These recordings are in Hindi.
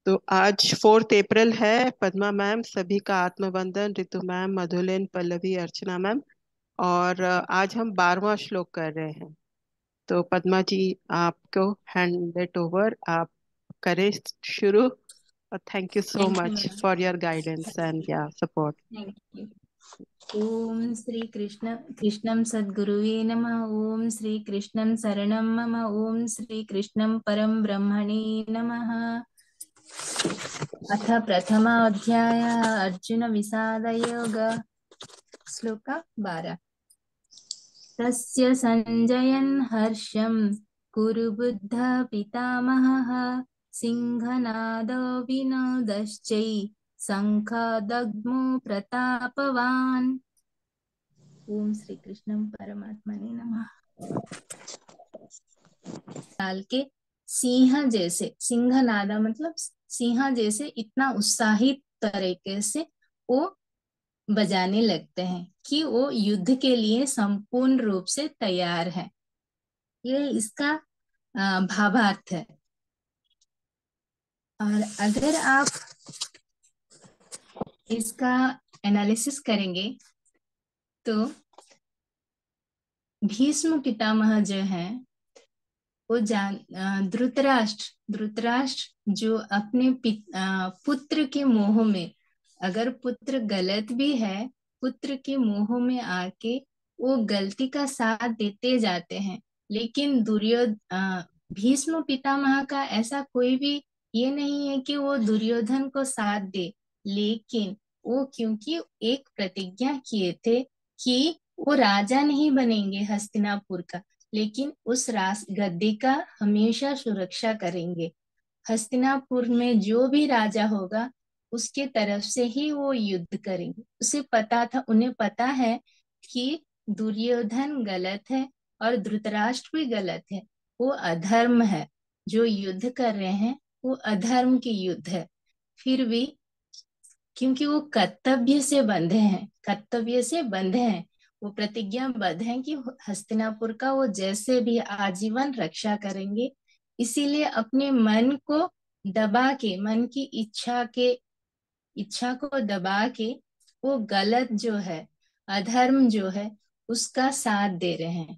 तो आज 4 अप्रैल है। पद्मा मैम, सभी का आत्मबंधन, रितु मैम, मधुलेन, पल्लवी, अर्चना मैम। और आज हम 12वां श्लोक कर रहे हैं। तो पद्मा जी, आपको हैंड इट ओवर, आप करें शुरू। और thank you so thank you much ma'am. For your guidance and your support. Thank you. ओम श्री कृष्ण कृष्णं सद्गुरुवे नमः। ओम श्री कृष्णं शरणं मम। ओम श्री कृष्णं परम ब्रह्मणे नमः। अथ प्रथमाध्याय अर्जुन विषाद योग। श्लोक 12। तस्य सञ्जयन् हर्षं कुरु बुद्ध पितामहः। सिंहनादो विनोदश्चै शङ्खदग्मो प्रतापवान्। ओम श्री कृष्ण परमात्मने नमः। काल के सिंह जैसे, सिंहनादा मतलब सिंह जैसे इतना उत्साहित तरीके से वो बजाने लगते हैं कि वो युद्ध के लिए संपूर्ण रूप से तैयार है। ये इसका भावार्थ है। और अगर आप इसका एनालिसिस करेंगे तो भीष्म पितामह जो है वो धृतराष्ट्र जो अपने पुत्र के मोह में, अगर पुत्र गलत भी है, पुत्र के मोह में आके वो गलती का साथ देते जाते हैं। लेकिन भीष्म पितामह का ऐसा कोई भी ये नहीं है कि वो दुर्योधन को साथ दे। लेकिन वो क्योंकि एक प्रतिज्ञा किए थे कि वो राजा नहीं बनेंगे हस्तिनापुर का, लेकिन उस रास गद्दी का हमेशा सुरक्षा करेंगे। हस्तिनापुर में जो भी राजा होगा उसके तरफ से ही वो युद्ध करेंगे। उसे पता था, उन्हें पता है कि दुर्योधन गलत है और धृतराष्ट्र भी गलत है। वो अधर्म है, जो युद्ध कर रहे हैं वो अधर्म की युद्ध है। फिर भी क्योंकि वो कर्तव्य से बंधे हैं, वो प्रतिज्ञाबद्ध हैं कि हस्तिनापुर का वो जैसे भी आजीवन रक्षा करेंगे। इसीलिए अपने मन को दबा के, मन की इच्छा को दबा के वो गलत जो है, अधर्म जो है, उसका साथ दे रहे हैं।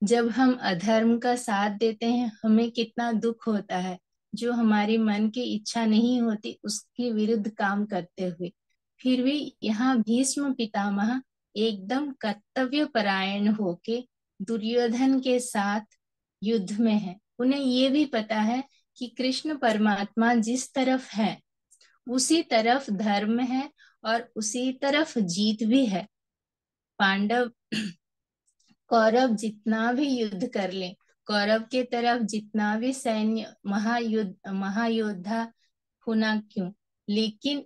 जब हम अधर्म का साथ देते हैं हमें कितना दुख होता है, जो हमारी मन की इच्छा नहीं होती उसके विरुद्ध काम करते हुए। फिर भी यहाँ भीष्म पितामह एकदम कर्तव्य परायण होके दुर्योधन के साथ युद्ध में है। उन्हें ये भी पता है कि कृष्ण परमात्मा जिस तरफ है उसी तरफ धर्म है और उसी तरफ जीत भी है। पांडव कौरव जितना भी युद्ध कर ले, कौरव के तरफ जितना भी सैन्य महायोद्धा होना क्यों, लेकिन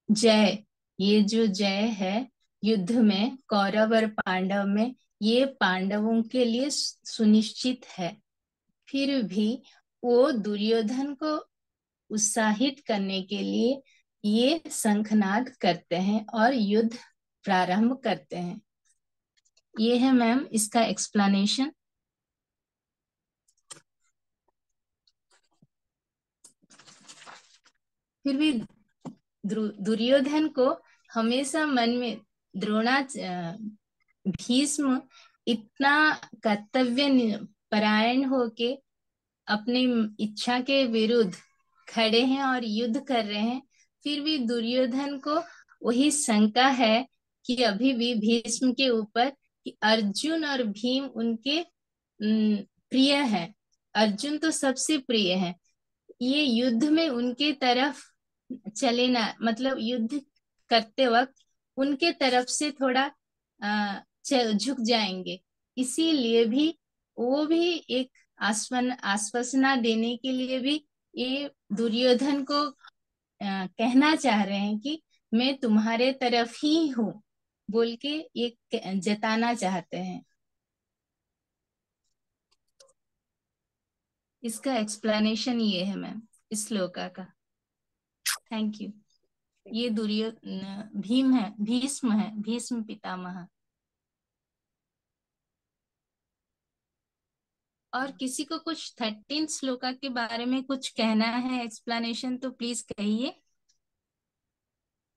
जय ये जो जय है युद्ध में कौरव और पांडव में, ये पांडवों के लिए सुनिश्चित है। फिर भी वो दुर्योधन को उत्साहित करने के लिए ये शंखनाद करते हैं और युद्ध प्रारंभ करते हैं। ये है मैम इसका एक्सप्लेनेशन। फिर भी दुर्योधन को हमेशा मन में भीष्म इतना कर्तव्य परायण होके अपनी इच्छा के विरुद्ध खड़े हैं और युद्ध कर रहे हैं। फिर भी दुर्योधन को वही शंका है कि अभी भी भीष्म के ऊपर कि अर्जुन और भीम उनके प्रिय है। अर्जुन तो सबसे प्रिय है, ये युद्ध में उनके तरफ चले ना, मतलब युद्ध करते वक्त उनके तरफ से थोड़ा झुक जाएंगे। इसीलिए भी वो भी एक आश्वासना देने के लिए भी ये दुर्योधन को कहना चाह रहे हैं कि मैं तुम्हारे तरफ ही हूँ, बोल के एक जताना चाहते हैं। इसका एक्सप्लेनेशन ये है मैम इस श्लोका का। Thank you. ये भीम है, भीष्म है, भीष्म पितामह। और किसी को कुछ 13 श्लोका के बारे में कुछ कहना है, एक्सप्लेनेशन, तो प्लीज कहिए।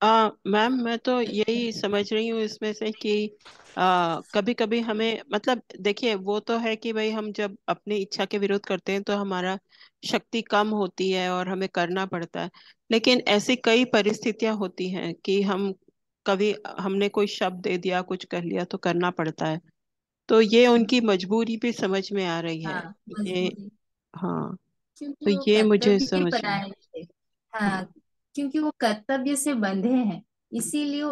मैम मैं तो यही समझ रही हूँ इसमें से कि कभी कभी हमें मतलब देखिए वो तो है कि भाई हम जब अपनी इच्छा के विरुद्ध करते हैं तो हमारा शक्ति कम होती है और हमें करना पड़ता है। लेकिन ऐसी कई परिस्थितियां होती हैं कि हम कभी हमने कोई शब्द दे दिया कुछ कर लिया तो करना पड़ता है। तो ये उनकी मजबूरी भी समझ में आ रही है। हाँ, ये मजबूरी। हाँ। क्योंकि तो वो ये मुझे कर्तव्य समझ में। परायण थे। हाँ, हाँ। क्योंकि वो कर्तव्य से बंधे हैं, इसीलिए वो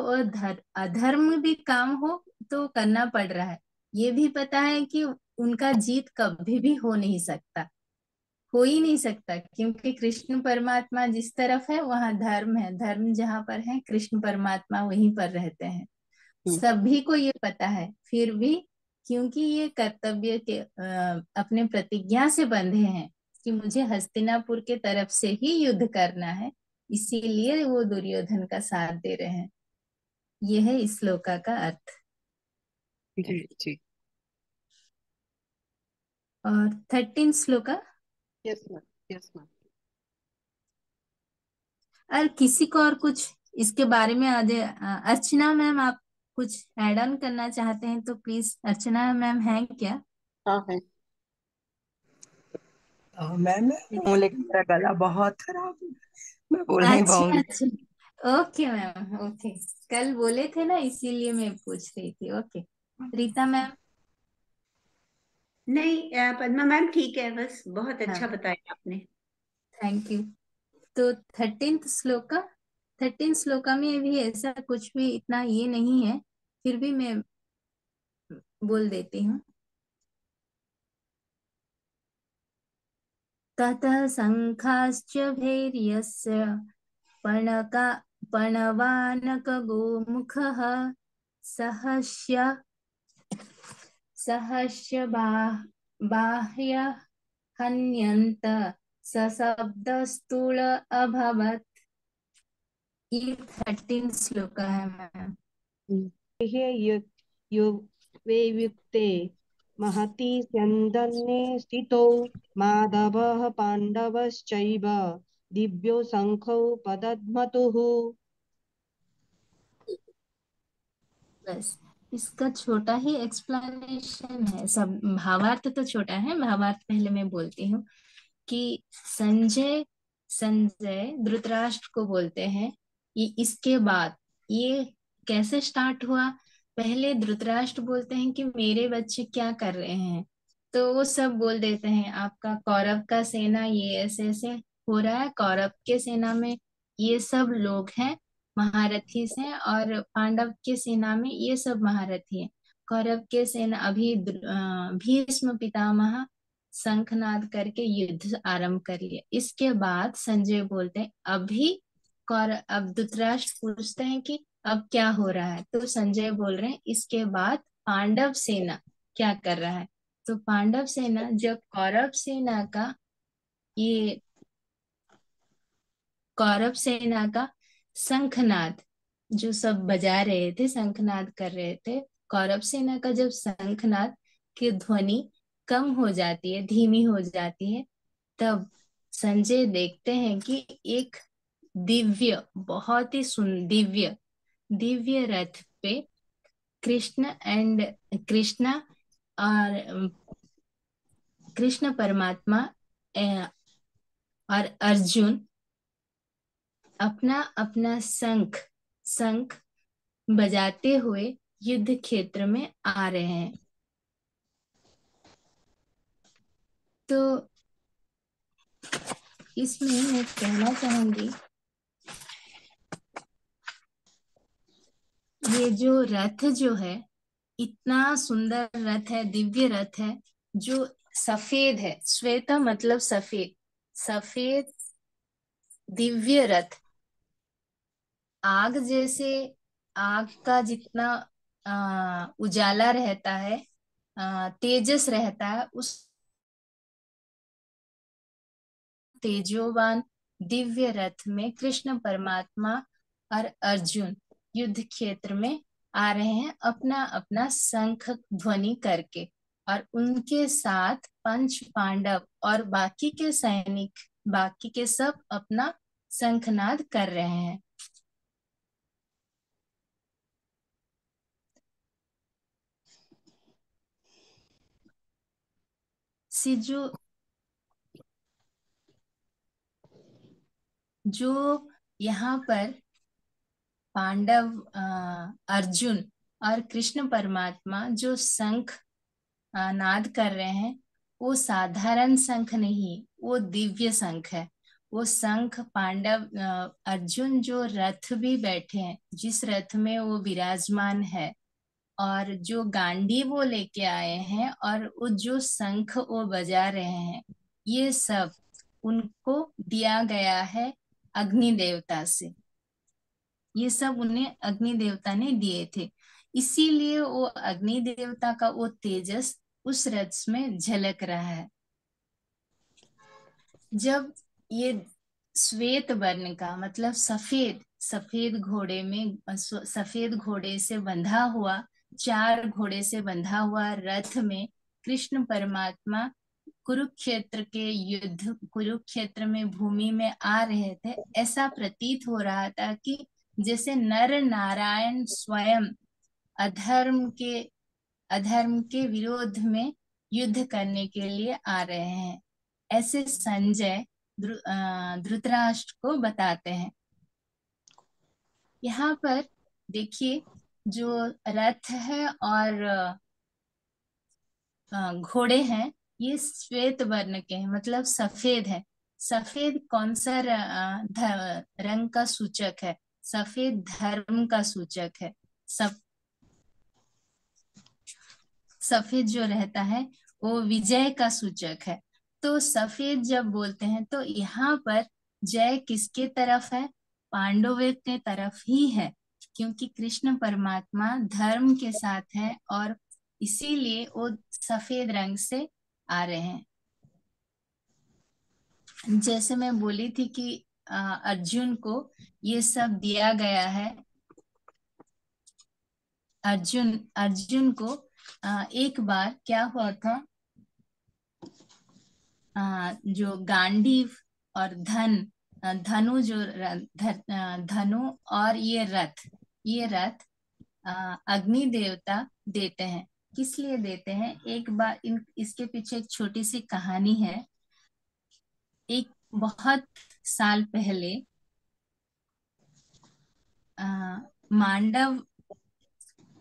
अधर्म भी काम हो तो करना पड़ रहा है। ये भी पता है कि उनका जीत कभी भी हो नहीं सकता, हो ही नहीं सकता, क्योंकि कृष्ण परमात्मा जिस तरफ है वहां धर्म है, धर्म जहां पर है कृष्ण परमात्मा वहीं पर रहते हैं। हम्म। सभी को ये पता है, फिर भी क्योंकि ये कर्तव्य के अपने प्रतिज्ञा से बंधे हैं कि मुझे हस्तिनापुर के तरफ से ही युद्ध करना है, इसीलिए वो दुर्योधन का साथ दे रहे हैं। ये है इस श्लोका का अर्थ। जी जी। और 13 shloka. Yes ma'am. Yes ma'am. और किसी को और कुछ इसके बारे में आगे अर्चना मैम, आप कुछ ऐड ऑन करना चाहते हैं तो प्लीज। अर्चना मैम हैं क्या? हाँ है। मैम मैं हूँ, लेकिन मेरा गला बहुत खराब है, मैं बोल नहीं अच्छा पाऊंगी। अच्छा। Okay ma'am, okay. कल बोले थे ना, इसीलिए मैं पूछ रही थी। ओके। रीता मैम। नहीं पद्मा मैम ठीक है, बस बहुत अच्छा हाँ, बताया आपने। Thank you. तो 13th श्लोका, 13 श्लोका में भी ऐसा कुछ भी इतना ये नहीं है, फिर भी मैं बोल देती हूँ। ततः शङ्खाश्च भैर्यस्य पर्णका पर्णवानकगोमुखः सहस्य सहस्य बाह्य हन्यन्त सशब्दस्तूल अभवत्। ये 13 श्लोक है मैम। हे युवे युक्ते महति स्यन्दने स्थितौ माधवः पाण्डवश्चैव दिव्यो शङ्खौ पदध्मतुः। बस इसका छोटा ही एक्सप्लेनेशन है, सब भावार्थ तो छोटा है, भावार्थ पहले मैं बोलती हूँ कि संजय संजय धृतराष्ट्र को बोलते हैं कि इसके बाद ये कैसे स्टार्ट हुआ। पहले धृतराष्ट्र बोलते हैं कि मेरे बच्चे क्या कर रहे हैं, तो वो सब बोल देते हैं आपका कौरव का सेना ये ऐसे ऐसे हो रहा है, कौरव के सेना में ये सब लोग हैं, महारथी हैं, और पांडव के सेना में ये सब महारथी हैं। कौरव के सेना अभी भीष्म पितामह शंखनाद करके युद्ध आरंभ कर लिया। इसके बाद संजय बोलते हैं अभी कौर अब धृतराष्ट्र पूछते हैं कि अब क्या हो रहा है, तो संजय बोल रहे हैं इसके बाद पांडव सेना क्या कर रहा है। तो पांडव सेना जब कौरव सेना का ये कौरव सेना का शंखनाद जो सब बजा रहे थे, शंखनाद कर रहे थे, कौरव सेना का जब शंखनाद की ध्वनि कम हो जाती है, धीमी हो जाती है, तब संजय देखते हैं कि एक दिव्य, बहुत ही दिव्य दिव्य रथ पे कृष्ण एंड कृष्णा और कृष्ण परमात्मा और अर्जुन अपना अपना शंख शंख बजाते हुए युद्ध क्षेत्र में आ रहे हैं। तो इसमें मैं कहना चाहूंगी, ये जो रथ जो है, इतना सुंदर रथ है, दिव्य रथ है, जो सफेद है, श्वेत मतलब सफेद, सफेद दिव्य रथ, आग जैसे, आग का जितना उजाला रहता है, तेजस रहता है, उस तेजोवान दिव्य रथ में कृष्ण परमात्मा और अर्जुन युद्ध क्षेत्र में आ रहे हैं, अपना अपना शंख ध्वनि करके, और उनके साथ पंच पांडव और बाकी के सैनिक, बाकी के सब अपना शंखनाद कर रहे हैं। सिजु जो यहाँ पर पांडव, अर्जुन और कृष्ण परमात्मा जो शंख नाद कर रहे हैं, वो साधारण शंख नहीं, वो दिव्य शंख है। वो शंख पांडव, अर्जुन जो रथ भी बैठे हैं, जिस रथ में वो विराजमान है, और जो गांडी वो लेके आए हैं, और वो जो शंख वो बजा रहे हैं, ये सब उनको दिया गया है अग्नि देवता से। ये सब उन्हें अग्नि देवता ने दिए थे, इसीलिए वो अग्नि देवता का वो तेजस उस रथ में झलक रहा है। जब ये श्वेत वर्ण का मतलब सफेद, सफेद घोड़े में, सफेद घोड़े से बंधा हुआ, 4 घोड़े से बंधा हुआ रथ में कृष्ण परमात्मा कुरुक्षेत्र के युद्ध, कुरुक्षेत्र में भूमि में आ रहे थे, ऐसा प्रतीत हो रहा था कि जैसे नर नारायण स्वयं अधर्म के विरोध में युद्ध करने के लिए आ रहे हैं, ऐसे संजय धृतराष्ट्र को बताते हैं। यहाँ पर देखिए, जो रथ है और घोड़े हैं, ये श्वेत वर्ण के हैं, मतलब सफेद है। सफेद कौन सा रंग का सूचक है? सफेद धर्म का सूचक है। सफेद जो रहता है वो विजय का सूचक है। तो सफेद जब बोलते हैं तो यहाँ पर जय किसके तरफ है? पांडवों के तरफ ही है, क्योंकि कृष्ण परमात्मा धर्म के साथ है और इसीलिए वो सफेद रंग से आ रहे हैं। जैसे मैं बोली थी कि अर्जुन को ये सब दिया गया है। अर्जुन को एक बार क्या हुआ था, जो गांडीव और धनु, जो धनु और ये रथ अग्नि देवता देते हैं। किस लिए देते हैं? एक बार इसके पीछे एक छोटी सी कहानी है। एक बहुत साल पहले मांडव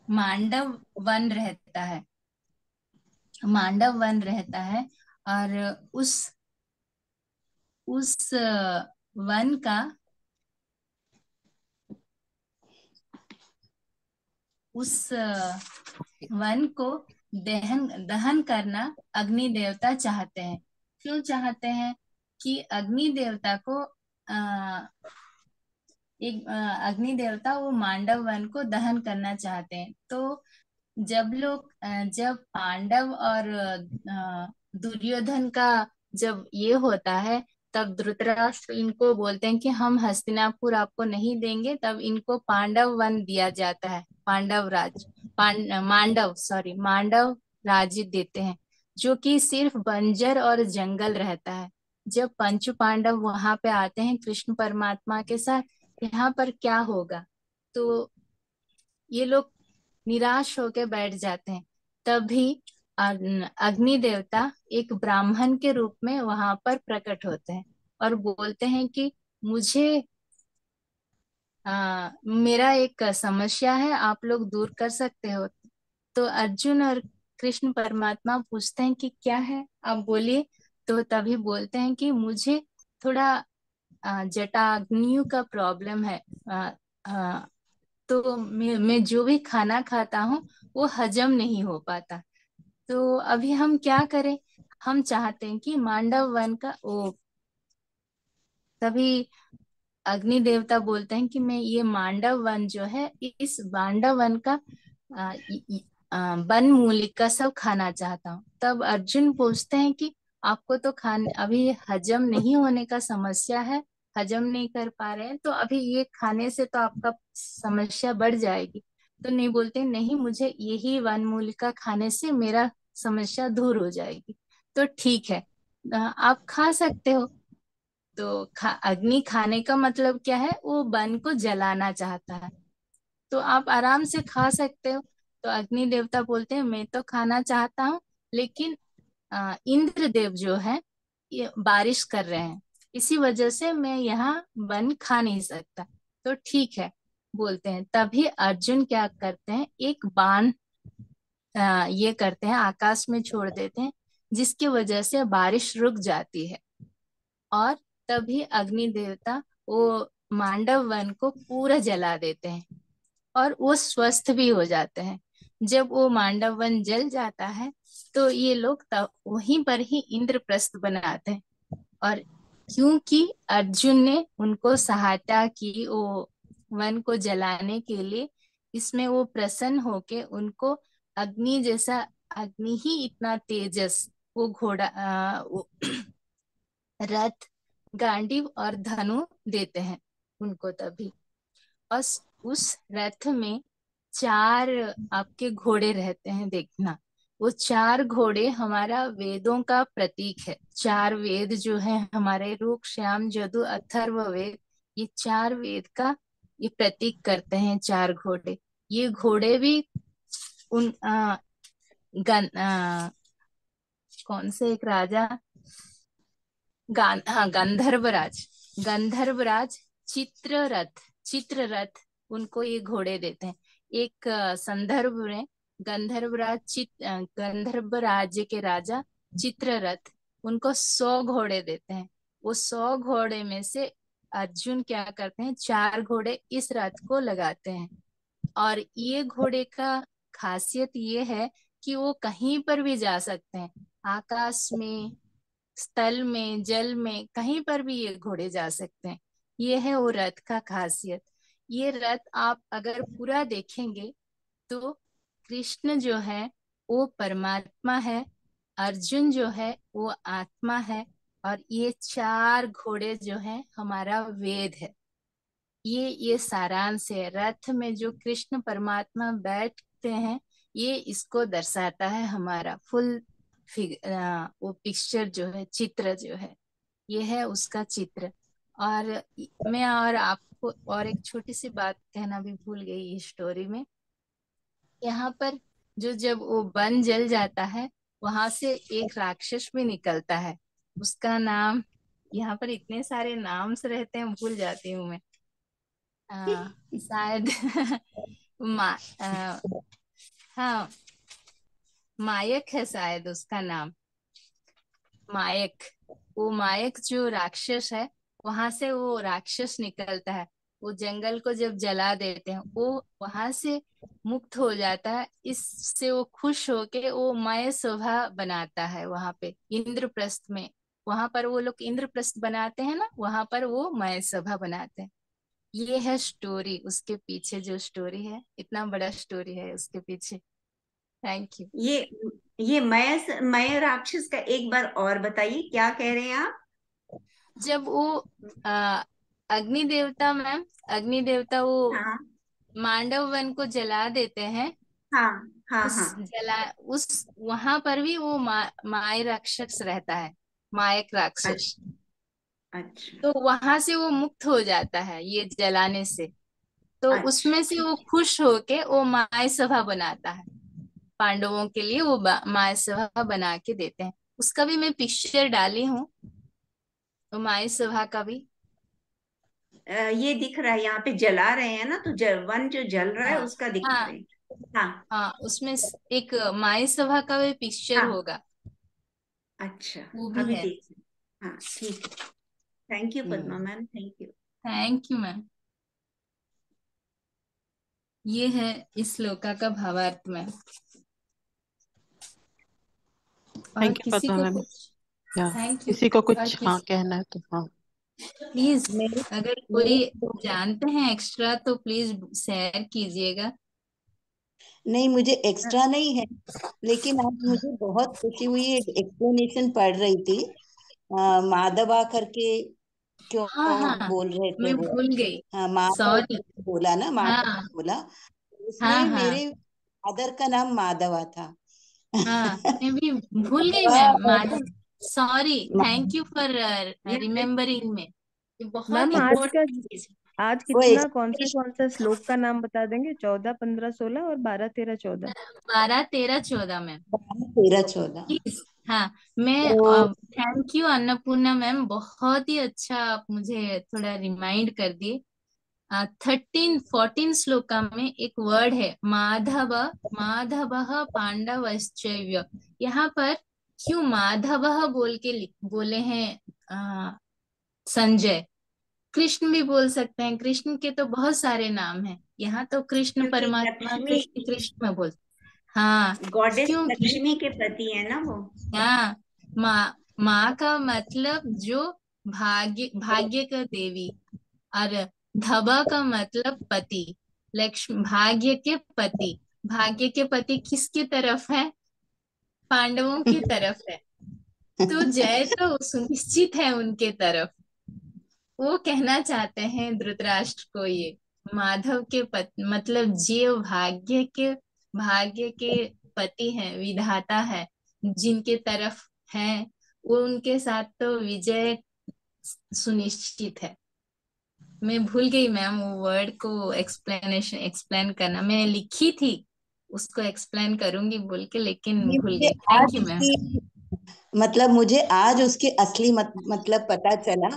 वन रहता है और उस वन का वन को दहन करना अग्नि देवता चाहते हैं। क्यों चाहते हैं? कि अग्नि देवता को अग्नि देवता वो मांडव वन को दहन करना चाहते हैं। तो जब पांडव और दुर्योधन का जब ये होता है, तब धृतराष्ट्र इनको बोलते हैं कि हम हस्तिनापुर आपको नहीं देंगे, तब इनको पांडव वन दिया जाता है। मांडव राज्य देते हैं, जो कि सिर्फ बंजर और जंगल रहता है। जब पंचु पांडव वहां पे आते हैं कृष्ण परमात्मा के साथ, यहाँ पर क्या होगा, तो ये लोग निराश होकर बैठ जाते हैं। तभी अग्नि देवता एक ब्राह्मण के रूप में वहां पर प्रकट होते हैं और बोलते हैं कि मुझे मेरा एक समस्या है, आप लोग दूर कर सकते हो। तो अर्जुन और कृष्ण परमात्मा पूछते हैं कि क्या है, आप बोलिए। तो तभी बोलते हैं कि मुझे थोड़ा जटाग्नियों का प्रॉब्लम है। तो मैं जो भी खाना खाता हूँ वो हजम नहीं हो पाता। तो अभी हम क्या करें? हम चाहते हैं कि मांडव वन का तभी अग्नि देवता बोलते हैं कि मैं ये मांडव वन जो है, इस मांडव वन का वन मूलिका सब खाना चाहता हूँ। तब अर्जुन पूछते हैं कि आपको तो अभी हजम नहीं होने का समस्या है, हजम नहीं कर पा रहे हैं, तो अभी ये खाने से तो आपका समस्या बढ़ जाएगी। तो नहीं, बोलते नहीं, मुझे यही वन मूलिका खाने से मेरा समस्या दूर हो जाएगी। तो ठीक है, आप खा सकते हो। तो अग्नि खाने का मतलब क्या है, वो वन को जलाना चाहता है, तो आप आराम से खा सकते हो। तो अग्नि देवता बोलते हैं मैं तो खाना चाहता हूँ, लेकिन इंद्र देव जो है ये बारिश कर रहे हैं, इसी वजह से मैं यहाँ वन खा नहीं सकता। तो ठीक है बोलते हैं। तभी अर्जुन क्या करते हैं, एक बाण ये करते हैं, आकाश में छोड़ देते हैं, जिसकी वजह से बारिश रुक जाती है। और तभी अग्नि देवता वो मांडव वन को पूरा जला देते हैं, और वो स्वस्थ भी हो जाते हैं। जब वो मांडव वन जल जाता है, तो ये लोग तब वहीं पर ही इंद्रप्रस्थ बनाते हैं। और क्योंकि अर्जुन ने उनको सहायता की वो वन को जलाने के लिए, इसमें वो प्रसन्न होके उनको अग्नि जैसा, अग्नि ही इतना तेजस, वो घोड़ा वो रथ, गांडीव और धनु देते हैं उनको तभी। और उस रथ में चार आपके घोड़े रहते हैं, देखना। वो चार घोड़े हमारा वेदों का प्रतीक है। चार वेद जो है हमारे, ऋग श्याम यजु अथर्व वेद, ये चार वेद का ये प्रतीक करते हैं चार घोड़े। ये घोड़े भी उन कौन से एक राजा, हाँ गंधर्वराज, गंधर्वराज चित्ररथ, चित्ररथ उनको ये घोड़े देते हैं। एक संदर्भ में गंधर्वराज गंधर्व राज्य के राजा चित्ररथ, उनको 100 घोड़े देते हैं। वो 100 घोड़े में से अर्जुन क्या करते हैं, चार घोड़े इस रथ को लगाते हैं। और ये घोड़े का खासियत ये है कि वो कहीं पर भी जा सकते हैं, आकाश में, स्थल में, जल में, कहीं पर भी ये घोड़े जा सकते हैं। ये है वो रथ का खासियत। ये रथ आप अगर पूरा देखेंगे तो कृष्ण जो है वो परमात्मा है, अर्जुन जो है वो आत्मा है, और ये चार घोड़े जो है हमारा वेद है। ये सारांश है। रथ में जो कृष्ण परमात्मा बैठते हैं, ये इसको दर्शाता है हमारा फुल वो पिक्चर जो है, चित्र जो है, ये है उसका चित्र। और मैं और आपको और एक छोटी सी बात कहना भी भूल गई इस स्टोरी में। यहाँ पर जो जब वो वन जल जाता है, वहां से एक राक्षस भी निकलता है। उसका नाम, यहाँ पर इतने सारे नाम्स रहते हैं, भूल जाती हूँ मैं। शायद मा, आ, हाँ, मायक है शायद उसका नाम, मायक। वो मायक जो राक्षस है, वहां से वो राक्षस निकलता है। वो जंगल को जब जला देते हैं, वो वहां से मुक्त हो जाता है। इससे वो खुश होके वो मय शोभा बनाता है वहां पे इंद्रप्रस्थ में। वहां पर वो लोग इंद्रप्रस्थ बनाते हैं ना, वहां पर वो मय शोभा बनाते हैं। ये है स्टोरी, उसके पीछे जो स्टोरी है, इतना बड़ा स्टोरी है उसके पीछे। Thank you. ये मय राक्षस का एक बार और बताइए, क्या कह रहे हैं आप? जब वो आ, अग्नि देवता, मैम, अग्नि देवता वो हाँ मांडव वन को जला देते हैं। हाँ हाँ उस हाँ। जला उस वहां पर भी वो माय राक्षस रहता है, मायक राक्षस। अच्छा अच्छा तो वहां से वो मुक्त हो जाता है ये जलाने से। तो अच्छा। उसमें से वो खुश होके वो माय सभा बनाता है, पांडवों के लिए वो माय सभा बना के देते हैं। उसका भी मैं पिक्चर डाली हूँ, तो माय सभा का भी। ये दिख रहा है यहाँ पे, जला रहे हैं ना, तो वन जो जल रहा है हाँ उसका दिखा हाँ रहे हैं। हाँ हाँ, उसमें एक माय सभा का भी पिक्चर हाँ। होगा, अच्छा, वो भी अभी है। देख रहे हैं। हाँ ठीक है। Thank you Padma hmm. Ma'am, thank you. Thank you ma'am. ये है इस श्लोका का भावार्थ में। और थैंक यू किसी पद्मा को मैम। कुछ, या थैंक यू। किसी को और कुछ हाँ किस कहना है तो हाँ। प्लीज, मेरे अगर मेरे कोई जानते हैं एक्स्ट्रा तो प्लीज शेयर कीजिएगा। नहीं, मुझे एक्स्ट्रा नहीं है, लेकिन आज मुझे बहुत खुशी हुई। एक एक्सप्लेनेशन पढ़ रही थी, माधवा करके क्यों हाँ हाँ, बोल रहे थे मैं वो। भूल गई, हाँ, माधव सॉरी। बोला ना, हाँ माधव बोला। हाँ उसमें हाँ मेरे फादर का नाम माधवा था, हाँ, मैं भी भूल गई माधवा मैम। और सॉरी, थैंक यू फॉर मैं रिमेम्बरिंग में। ये बहुत मैम आज का इम्पोर्टेंट चीज है। आज वो कितना एक्सप्रेशन कौन सा श्लोक का नाम बता देंगे? 14, 15, 16 और 12, 13, 14। 12, 13, 14 मैम। 13, 14। प्लीज। हाँ, मैं तो थैंक यू अन्नपूर्णा मैम, बहुत ही अच्छा आप मुझे थोड़ा रिमाइंड कर दिए। 13, 14 श्लोका में एक वर्ड है माधव। माधव पांडवश्चैव। यहाँ पर क्यों माधव बोल के बोले हैं संजय? कृष्ण भी बोल सकते हैं, कृष्ण के तो बहुत सारे नाम हैं, यहाँ तो कृष्ण क्योंकि परमात्मा लक्ष्मी, कृष्ण कृष्ण में बोल। हाँ, गॉडेस क्योंकि लक्ष्मी के पति है ना वो। हाँ, माँ। माँ का मतलब जो भाग्य भाग्य का देवी, और धबा का मतलब पति। लक्ष्मी भाग्य के पति। भाग्य के पति किसकी तरफ है? पांडवों की तरफ है। तो जय तो सुनिश्चित है उनके तरफ। वो कहना चाहते हैं धृतराष्ट्र को ये, माधव के मतलब जीव भाग्य के पति हैं, विधाता है, जिनके तरफ है वो उनके साथ तो विजय सुनिश्चित है। मैं भूल गई मैम वो वर्ड को एक्सप्लेन करना। मैं लिखी थी उसको एक्सप्लेन करूंगी बोल के, लेकिन ये भूल मुझे गई। थैंक आज यू मैम। उसकी मतलब मुझे आज उसके असली मतलब पता चला।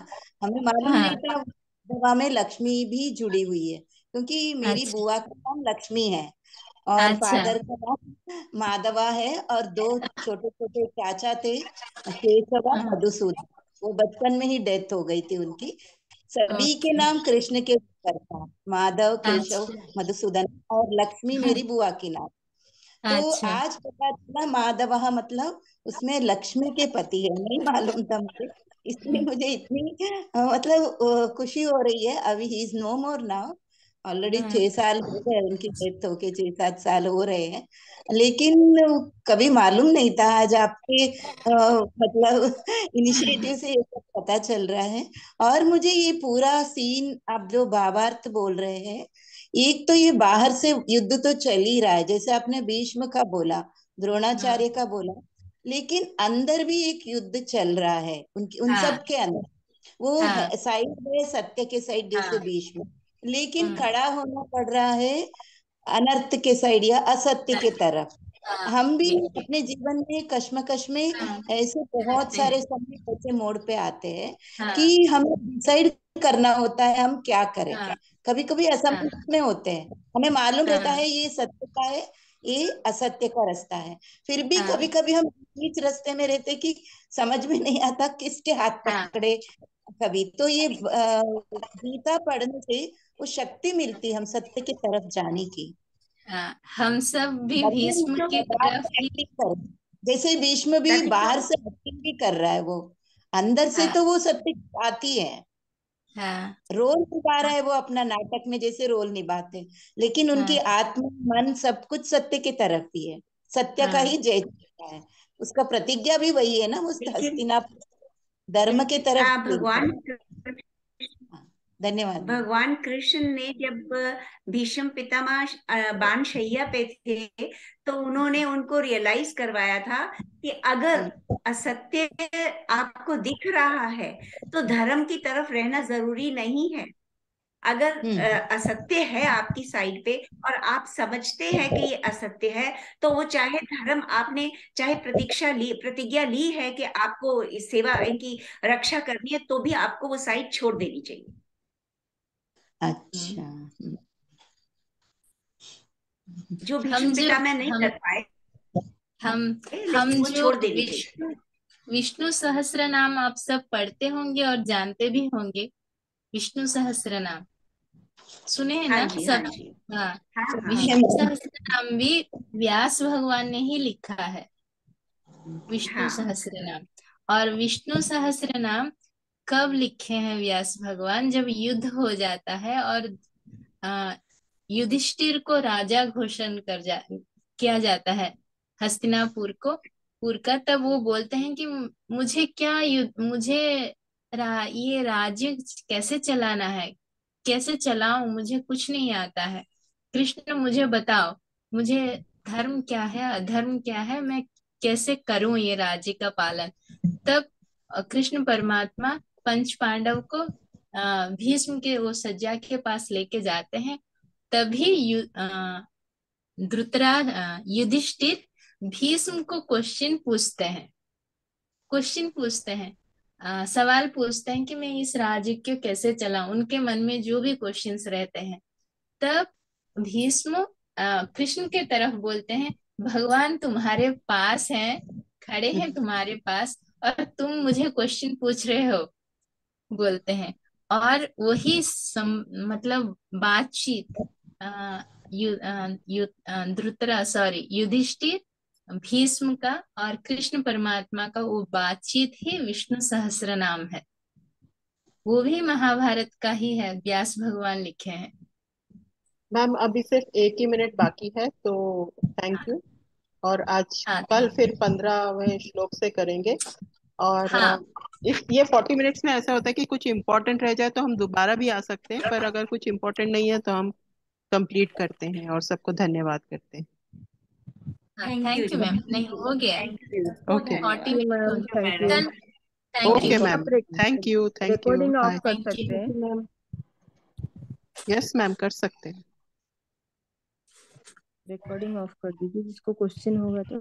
हमें मालूम नहीं हाँ। था दवा में लक्ष्मी भी जुड़ी हुई है, क्योंकि मेरी अच्छा। बुआ का नाम लक्ष्मी है और अच्छा। फादर का नाम माधवा है, और दो छोटे छोटे चाचा थे, केशव और हाँ, मधुसूदन। वो बचपन में ही डेथ हो गई थी उनकी। सभी के ओके। नाम कृष्ण के ऊपर था, माधव, केशव, अच्छा। मधुसूदन, और लक्ष्मी हाँ, मेरी बुआ की नाम। तो अच्छा। आज पता चला माधव मतलब उसमें लक्ष्मी के पति है, नहीं मालूम था मुझे। इसलिए मुझे इतनी मतलब खुशी हो रही है। अभी ही is no more now. Already हाँ, 6 साल हो गए उनकी डेथ होके, 6-7 साल हो रहे हैं। लेकिन कभी मालूम नहीं था, आज आपके मतलब इनिशिएटिव से ये सब पता चल रहा है। और मुझे ये पूरा सीन आप जो भावार्थ बोल रहे हैं, एक तो ये बाहर से युद्ध तो चल ही रहा है, जैसे आपने भीष्म का बोला, हाँ, द्रोणाचार्य का बोला, लेकिन अंदर भी एक युद्ध चल रहा है उनकी, उन हाँ, सब के अंदर। वो हाँ, है साइड में सत्य के साइड जैसे हाँ, भीष्म, लेकिन हाँ, खड़ा होना पड़ रहा है अनर्थ के साइड या असत्य के तरफ। हाँ, हम भी बिल्कुल। अपने जीवन में कश्मकश में हाँ, ऐसे बहुत आते सारे हैं। समय ऐसे मोड़ पे आते हैं हाँ, कि हमें डिसाइड करना होता है हम क्या करें। हाँ, कभी कभी हाँ, असमंजस में होते हैं, हमें मालूम रहता हाँ, है ये सत्य का है, ये असत्य का रास्ता है, फिर भी कभी हाँ, कभी हम बीच रास्ते में रहते कि समझ में नहीं आता किसके हाथ हाँ, पकड़े। कभी तो ये गीता पढ़ने से वो शक्ति मिलती है हम सत्य की तरफ जाने की। हाँ, हम सब भी भले हम भीष्म उसको की बाहर तरफ से ही। एक्टिंग करें, जैसे भीष्म भी तभी तो। बाहर से एक्टिंग भी कर रहा है, वो अंदर से हाँ, तो वो सत्य आती है। हाँ, रोल निभा रहा है वो अपना, नाटक में जैसे रोल निभाते हैं, लेकिन उनकी हाँ, आत्मा मन सब कुछ सत्य की तरफ ही है। सत्य का हाँ, ही जय जयता है। उसका प्रतिज्ञा भी वही है ना, उस लेकिन हस्तिनापुर धर्म के तरफ ही है। भगवान हाँ, धन्यवाद मैम। भगवान कृष्ण ने जब भीष्म पितामह बाण शैया पे थे, तो उन्होंने उनको रियलाइज करवाया था कि अगर हम्म, असत्य आपको दिख रहा है तो धर्म की तरफ रहना जरूरी नहीं है। अगर हम्म, असत्य है आपकी साइड पे और आप समझते हैं कि ये असत्य है, तो वो चाहे धर्म आपने चाहे प्रतिज्ञा ली है कि आपको इस सेवा इनकी रक्षा करनी है, तो भी आपको वो साइड छोड़ देनी चाहिए। अच्छा। जो हम भीष्म जब पितामह नहीं हम कर पाए, हम हम लेकिन वो जो छोड़ देनी चाहिए। विष्णु विष्णु सहस्त्र नाम आप सब पढ़ते होंगे और जानते भी होंगे। विष्णु सहस्त्र नाम सुने हैं हाँ ना जी, हाँ सब? जी। हाँ। हाँ हाँ। है विष्णु मैम। सहस्त्र नाम भी व्यास भगवान ने ही लिखा है, विष्णु हाँ। सहस्त्र नाम। और विष्णु सहस्त्र नाम कब लिखे हैं व्यास भगवान? जब युद्ध हो जाता है और आ, युधिष्ठिर को राजा घोषण किया जाता है हस्तिनापुर को पुर का। तब वो बोलते हैं कि मुझे क्या युद्ध, मुझे ये राज्य कैसे चलाना है, कैसे चलाऊं, मुझे कुछ नहीं आता है, कृष्ण मुझे बताओ। मुझे धर्म क्या है अधर्म क्या है, मैं कैसे करूं ये राज्य का पालन। तब कृष्ण परमात्मा पंच पांडव को भीष्म के वो सज्जा के पास लेके जाते हैं। तभी युधिष्ठिर भीष्म को क्वेश्चन पूछते हैं, सवाल पूछते हैं कि मैं इस राज्य को कैसे चलाऊं। उनके मन में जो भी क्वेश्चंस रहते हैं, तब भीष्म कृष्ण के तरफ बोलते हैं, भगवान तुम्हारे पास हैं, खड़े हैं तुम्हारे पास, और तुम मुझे क्वेश्चन पूछ रहे हो, बोलते हैं। और वही मतलब बातचीत अ, यु, अ, यु, अ, धृतरा सॉरी युधिष्ठिर भीष्म का और कृष्ण परमात्मा का वो बातचीत ही विष्णु सहस्त्र नाम है। वो भी महाभारत का ही है, व्यास भगवान लिखे हैं। मैम अभी सिर्फ 1 ही मिनट बाकी है, तो थैंक हाँ यू। और आज हाँ कल फिर 15वें श्लोक से करेंगे। और हाँ इस ये 40 मिनट्स में ऐसा होता है कि कुछ इम्पोर्टेंट रह जाए तो हम दोबारा भी आ सकते हैं, पर अगर कुछ इम्पोर्टेंट नहीं है तो हम कंप्लीट करते हैं और सबको धन्यवाद करते हैं। हाँ, thank you thank you ji, ma'am, नहीं हो गया है, थैंक यू, सबको ओके 40 धन्यवाद। यू मिनट हो मैम, गया। Thank you. चल, thank okay you. Ma'am, thank you, recording off bye. कर थैंक सकते यू। हैं। मैम। यस मैम, कर सकते हैं। रिकॉर्डिंग ऑफ कर दीजिए, जिसको क्वेश्चन होगा तो